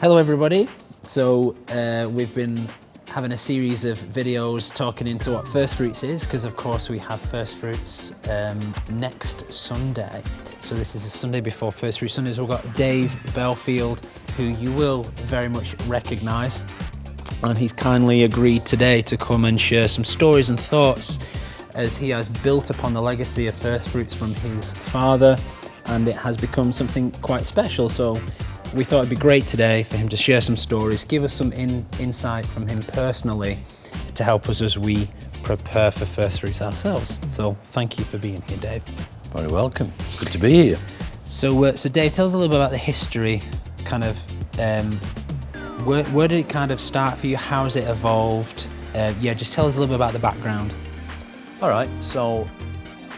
Hello everybody. So we've been having a series of videos talking into what First Fruits is, because of course we have First Fruits next Sunday. So this is the Sunday before First Fruits Sunday. So we've got Dave Belfield, who you will very much recognise, and he's kindly agreed today to come and share some stories and thoughts as he has built upon the legacy of First Fruits from his father, and it has become something quite special. So we thought it'd be great today for him to share some stories, give us some insight from him personally to help us as we prepare for First Fruits ourselves. So thank you for being here, Dave. Very welcome. Good to be here. So Dave, tell us a little bit about the history, kind of, where did it kind of start for you? How has it evolved? Just tell us a little bit about the background. All right, so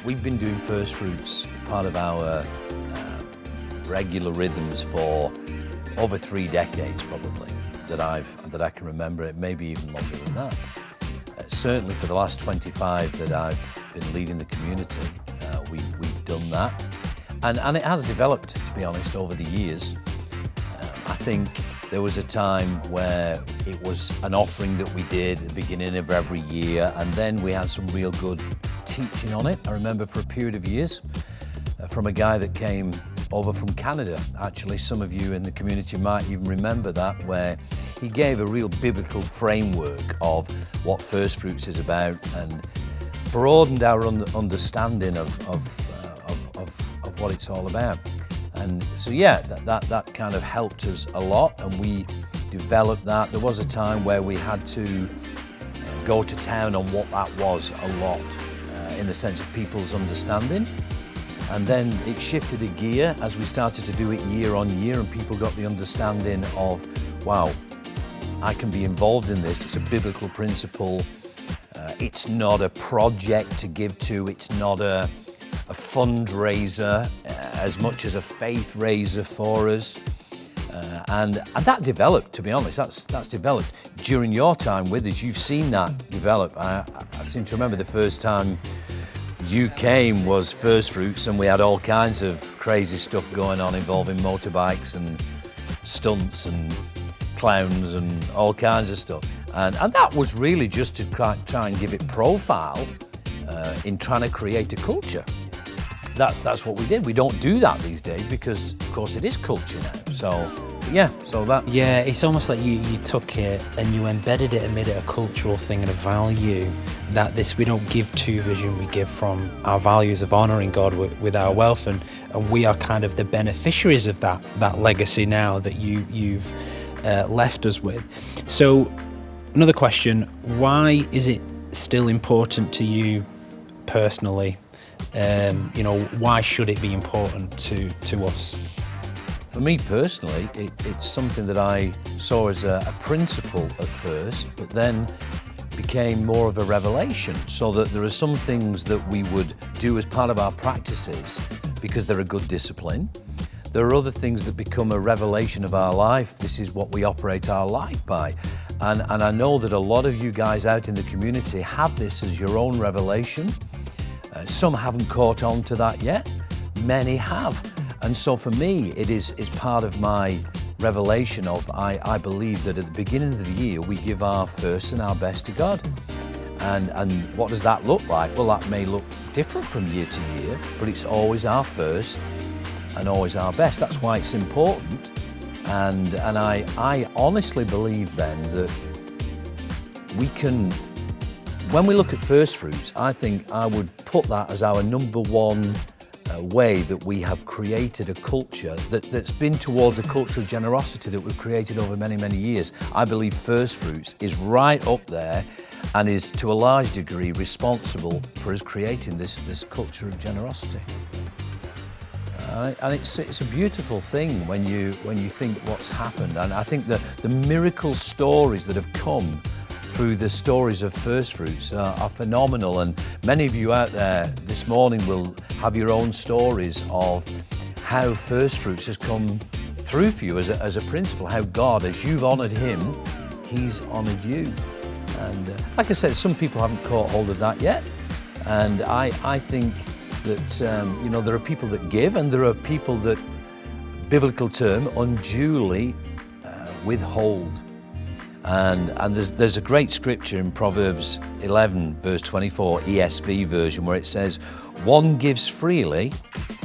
we've been doing First Fruits, part of our regular rhythms for over 3 decades probably, that I can remember. It maybe even longer than that. Certainly for the last 25 that I've been leading the community, we've done that. And it has developed, to be honest, over the years. I think there was a time where it was an offering that we did at the beginning of every year, and then we had some real good teaching on it. I remember for a period of years from a guy that came over from Canada. Actually, some of you in the community might even remember that, where he gave a real biblical framework of what First Fruits is about and broadened our understanding of what it's all about. And so that kind of helped us a lot, and we developed that. There was a time where we had to go to town on what that was a lot, in the sense of people's understanding. And then it shifted a gear as we started to do it year on year, and people got the understanding of, wow, I can be involved in this. It's a biblical principle. It's not a project to give to. It's not a fundraiser as much as a faith raiser for us. And that developed, to be honest. That's developed during your time with us. You've seen that develop. I seem to remember the first time you came was First Fruits, and we had all kinds of crazy stuff going on involving motorbikes and stunts and clowns and all kinds of stuff. And that was really just to try and give it profile in trying to create a culture. That's what we did. We don't do that these days because, of course, it is culture now. So that's... Yeah, it's almost like you took it and you embedded it and made it a cultural thing and a value that we don't give to vision, we give from our values of honouring God with our wealth, and we are kind of the beneficiaries of that legacy now that you've left us with. So another question, why is it still important to you personally? Why should it be important to us? For me personally, it's something that I saw as a principle at first, but then became more of a revelation, so that there are some things that we would do as part of our practices because they're a good discipline. There are other things that become a revelation of our life. This is what we operate our life by. And I know that a lot of you guys out in the community have this as your own revelation. Some haven't caught on to that yet. Many have. And so for me, it is part of my revelation of, I believe that at the beginning of the year, we give our first and our best to God. And what does that look like? Well, that may look different from year to year, but it's always our first and always our best. That's why it's important. And I honestly believe, Ben, that we can, when we look at First Fruits, I think I would put that as our number one way that we have created a culture that's been towards the culture of generosity that we've created over many, many years. I believe First Fruits is right up there and is to a large degree responsible for us creating this culture of generosity. And it's a beautiful thing when you think what's happened. And I think that the miracle stories that have come through the stories of First Fruits are phenomenal, and many of you out there this morning will have your own stories of how First Fruits has come through for you as a principle, how God, as you've honoured him, he's honoured you. And like I said, some people haven't caught hold of that yet, and I think that there are people that give, and there are people that, biblical term, unduly withhold. And there's a great scripture in Proverbs 11, verse 24, ESV version, where it says, "One gives freely,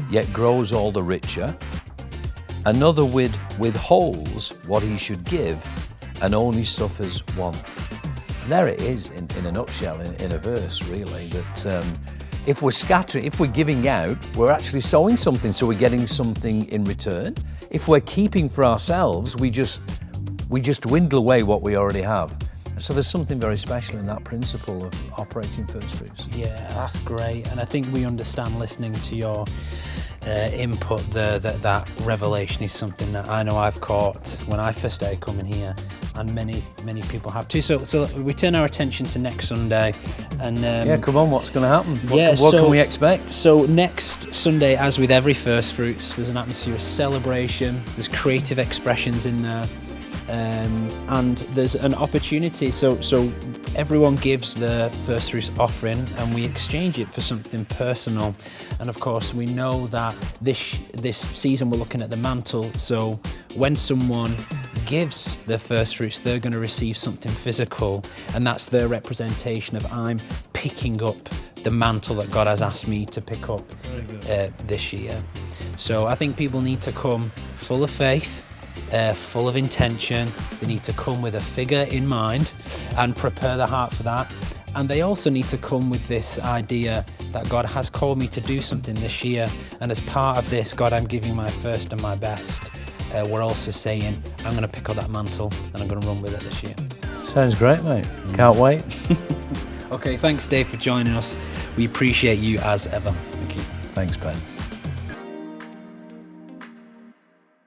yet grows all the richer. Another withholds what he should give, and only suffers want." And there it is in a nutshell, in a verse, really, that if we're scattering, if we're giving out, we're actually sowing something, so we're getting something in return. If we're keeping for ourselves, we just dwindle away what we already have. So there's something very special in that principle of operating first fruits. Yeah, that's great. And I think we understand, listening to your input there, that revelation is something that I know I've caught when I first started coming here, and many people have too. So we turn our attention to next Sunday, and yeah, come on, what's going to happen? What so, can we expect? So next Sunday, as with every First Fruits, there's an atmosphere of celebration. There's creative expressions in there. And there's an opportunity, so everyone gives their first fruits offering, and we exchange it for something personal. And of course, we know that this season we're looking at the mantle, so when someone gives their first fruits, they're going to receive something physical, and that's their representation of, I'm picking up the mantle that God has asked me to pick up this year. So I think people need to come full of faith, full of intention. They need to come with a figure in mind and prepare their heart for that. And they also need to come with this idea that God has called me to do something this year, and as part of this, God, I'm giving my first and my best. We're also saying, I'm going to pick up that mantle and I'm going to run with it this year. Sounds great, mate. Can't wait. Okay, thanks Dave for joining us. We appreciate you as ever. Thanks, Ben.